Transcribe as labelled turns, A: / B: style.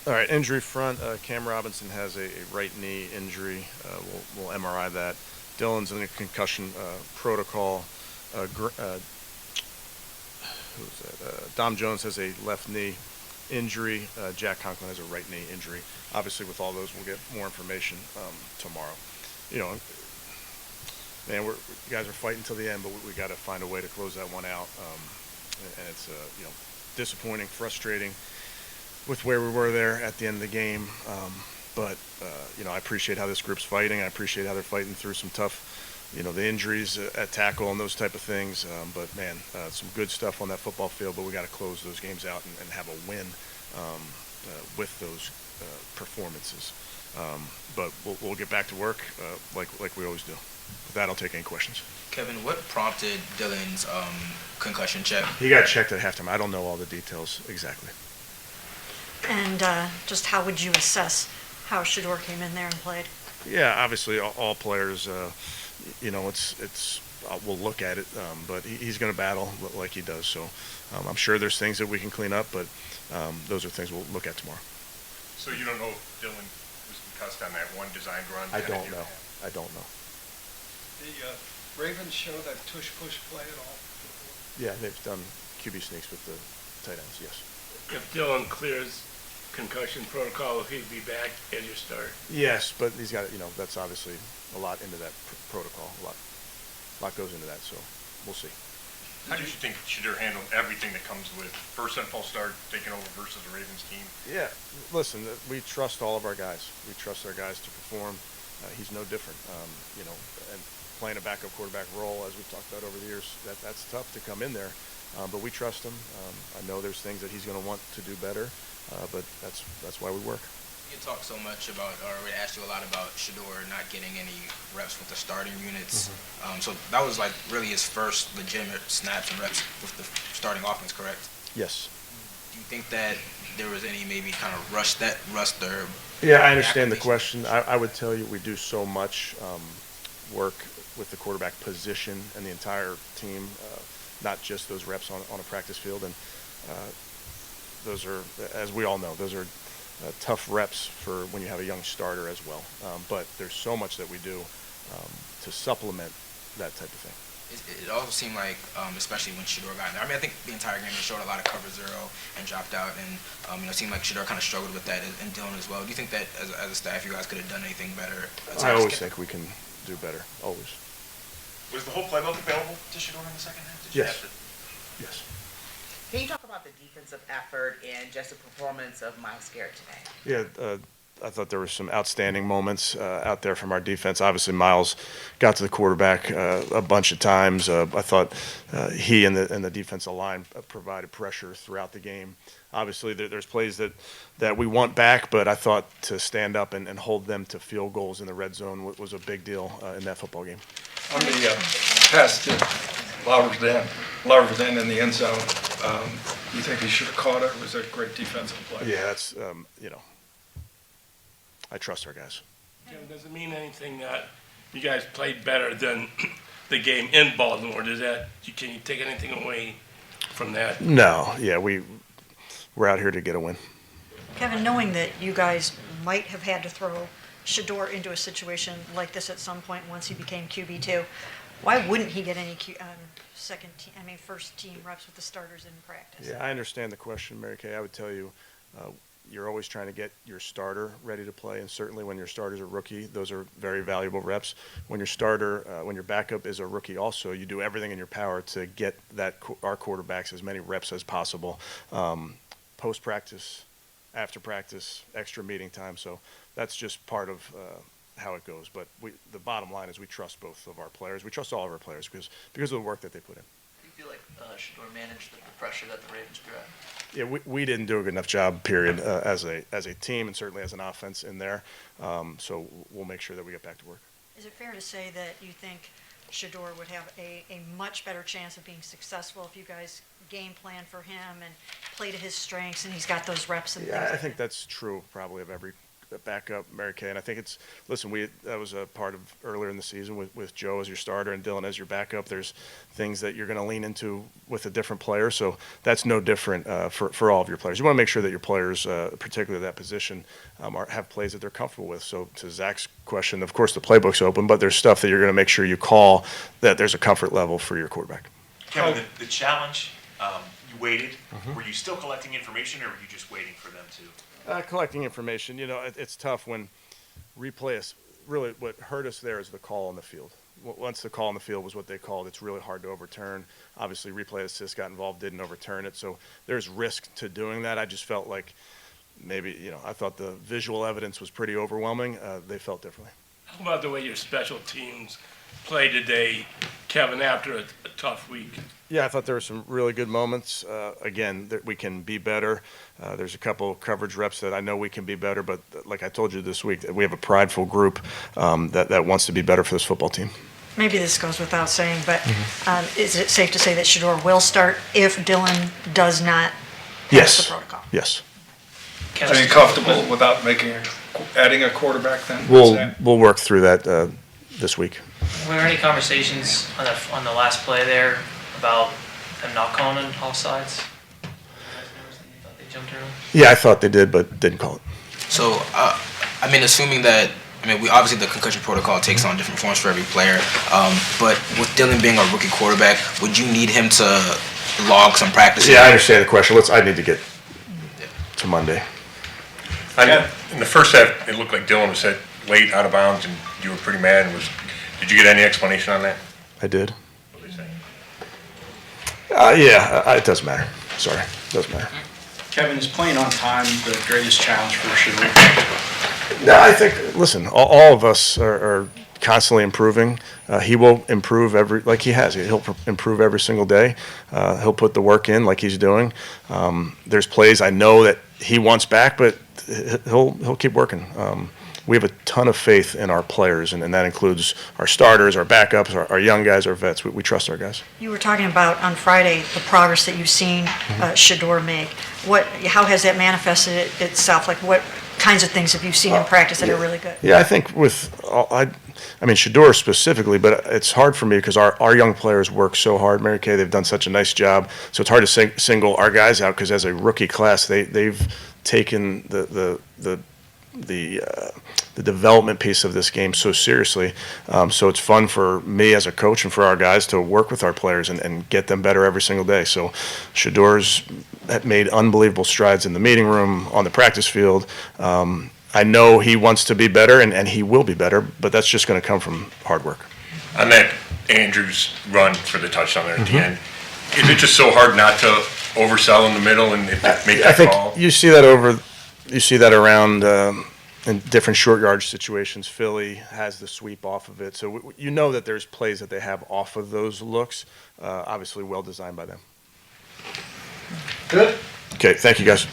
A: All right, injury front. Cam Robinson has a right knee injury. We'll MRI that. Dylan's in a concussion protocol. Who's that? Dom Jones has a left knee injury. Jack Conklin has a right knee injury. Obviously, with all those, we'll get more information tomorrow. You know, man, you guys are fighting till the end, but we got to find a way to close that one out. And it's disappointing, frustrating with where we were there at the end of the game. But I appreciate how this group's fighting. I appreciate how they're fighting through some tough, the injuries at tackle and those type of things. But man, some good stuff on that football field. But we got to close those games out and have a win with those performances. But we'll get back to work like we always do. With that, I'll take any questions.
B: Kevin, what prompted Dylan's concussion check?
A: He got checked at halftime. I don't know all the details exactly.
C: And just how would you assess how Shador came in there and played?
A: Yeah, obviously all players, it's we'll look at it, but he's going to battle like he does. So I'm sure there's things that we can clean up, but those are things we'll look at tomorrow.
D: So you don't know if Dylan was concussed on that one designed run?
A: I don't know. I don't know.
E: The Ravens show that tush-push play at all?
A: Yeah, they've done QB sneaks with the tight ends, yes.
F: If Dylan clears concussion protocol, he'd be back as your start.
A: Yes, but he's got, that's obviously a lot into that protocol. A lot goes into that, so we'll see.
D: How do you think Shador handled everything that comes with first NFL start taking over versus the Ravens team?
A: Yeah, listen, we trust all of our guys. We trust our guys to perform. He's no different, and playing a backup quarterback role, as we've talked about over the years, that's tough to come in there. But we trust him. I know there's things that he's going to want to do better, but that's why we work.
B: You talk so much about, or we asked you a lot about Shador not getting any reps with the starting units.
A: Mm-hmm.
B: So that was like really his first legitimate snaps and reps with the starting offense, correct?
A: Yes.
B: Do you think that there was any maybe kind of rust or?
A: Yeah, I understand the question. I would tell you we do so much work with the quarterback position and the entire team, not just those reps on a practice field. And those are, as we all know, those are tough reps for when you have a young starter as well. But there's so much that we do to supplement that type of thing.
B: It also seemed like, especially when Shador got in there, I think the entire game they showed a lot of cover zero and dropped out, and it seemed like Shador kind of struggled with that, and Dylan as well. Do you think that as a staff you guys could have done anything better?
A: I always think we can do better, always.
D: Was the whole playbook available to Shador in the second half?
A: Yes. Yes.
G: Can you talk about the defensive effort and just the performance of Myles Garrett today?
A: Yeah, I thought there were some outstanding moments out there from our defense. Obviously, Myles got to the quarterback a bunch of times. I thought he and the defensive line provided pressure throughout the game. Obviously, there's plays that we want back, but I thought to stand up and hold them to field goals in the red zone was a big deal in that football game.
E: On the pass to Larvers in the end zone, you think he should have caught it? Or was that a great defensive play?
A: Yeah, that's, I trust our guys.
F: Jim, does it mean anything that you guys played better than the game in Baltimore? Can you take anything away from that?
A: No, yeah, we're out here to get a win.
C: Kevin, knowing that you guys might have had to throw Shador into a situation like this at some point once he became QB2, why wouldn't he get any first team reps with the starters in practice?
A: Yeah, I understand the question, Mary Kay. I would tell you, you're always trying to get your starter ready to play, and certainly when your starter's a rookie, those are very valuable reps. When your backup is a rookie also, you do everything in your power to get our quarterbacks as many reps as possible, post-practice, after practice, extra meeting time. So that's just part of how it goes. But the bottom line is we trust both of our players. We trust all of our players because of the work that they put in.
H: Do you feel like Shador managed the pressure that the Ravens threw at him?
A: Yeah, we didn't do a good enough job, period, as a team and certainly as an offense in there. So we'll make sure that we get back to work.
C: Is it fair to say that you think Shador would have a much better chance of being successful if you guys game plan for him and play to his strengths and he's got those reps and
A: Yeah,
C: things
A: I
C: like
A: think
C: that?
A: that's true probably of every back up Mary Kay. And I think listen, that was a part of earlier in the season with Joe as your starter and Dylan as your backup. There's things that you're going to lean into with a different player. So that's no different for all of your players. You want to make sure that your players, particularly that position, have plays that they're comfortable with. So to Zach's question, of course, the playbook's open, but there's stuff that you're going to make sure you call that there's a comfort level for your quarterback.
I: Kevin, the challenge, you waited. Were you still collecting information, or were you just waiting for them to?
A: Collecting information, it's tough when replay is really what hurt us there is the call on the field. Once the call on the field was what they called, it's really hard to overturn. Obviously, replay assist got involved, didn't overturn it. So there's risk to doing that. I just felt like maybe, I thought the visual evidence was pretty overwhelming. They felt differently.
F: How about the way your special teams played today, Kevin, after a tough week?
A: Yeah, I thought there were some really good moments. Again, that we can be better. There's a couple coverage reps that I know we can be better, but like I told you this week, we have a prideful group that wants to be better for this football team.
C: Maybe this goes without saying, but is it safe to say that Shador will start if Dylan does not pass the protocol?
A: Yes.
E: Are you comfortable without adding a quarterback then?
A: We'll work through that this week.
H: Were there any conversations on the last play there about them not calling an offsides? You thought they jumped early?
A: Yeah, I thought they did, but didn't call it.
B: So, assuming that, we obviously the concussion protocol takes on different forms for every player, but with Dylan being a rookie quarterback, would you need him to log some practice?
A: Yeah, I understand the question. I need to get to Monday.
D: In the first half, it looked like Dylan was hit late out of bounds, and you were pretty mad. Did you get any explanation on that?
A: I did.
D: What did they say?
A: It doesn't matter. Sorry, it doesn't matter.
J: Kevin, is playing on time the greatest challenge for Shador?
A: No, I think, listen, all of us are constantly improving. He will improve like he has. He'll improve every single day. He'll put the work in like he's doing. There's plays I know that he wants back, but he'll keep working. We have a ton of faith in our players, and that includes our starters, our backups, our young guys, our vets. We trust our guys.
C: You were talking about on Friday the progress that you've seen Shador make. How has that manifested itself? Like what kinds of things have you seen in practice that are really good?
A: Yeah, I think Shador specifically, but it's hard for me because our young players work so hard. Mary Kay, they've done such a nice job. So it's hard to single our guys out because as a rookie class, they've taken the development piece of this game so seriously. So it's fun for me as a coach and for our guys to work with our players and get them better every single day. So Shador's made unbelievable strides in the meeting room, on the practice field. I know he wants to be better, and he will be better, but that's just going to come from hard work.
D: On that Andrews run for the touchdown there at the end, is it just so hard not to oversell in the middle and make that call?
A: I think you see that around in different short yardage situations. Philly has the sweep off of it. So you know that there's plays that they have off of those looks, obviously well designed by them.
J: Good.
A: Okay, thank you guys.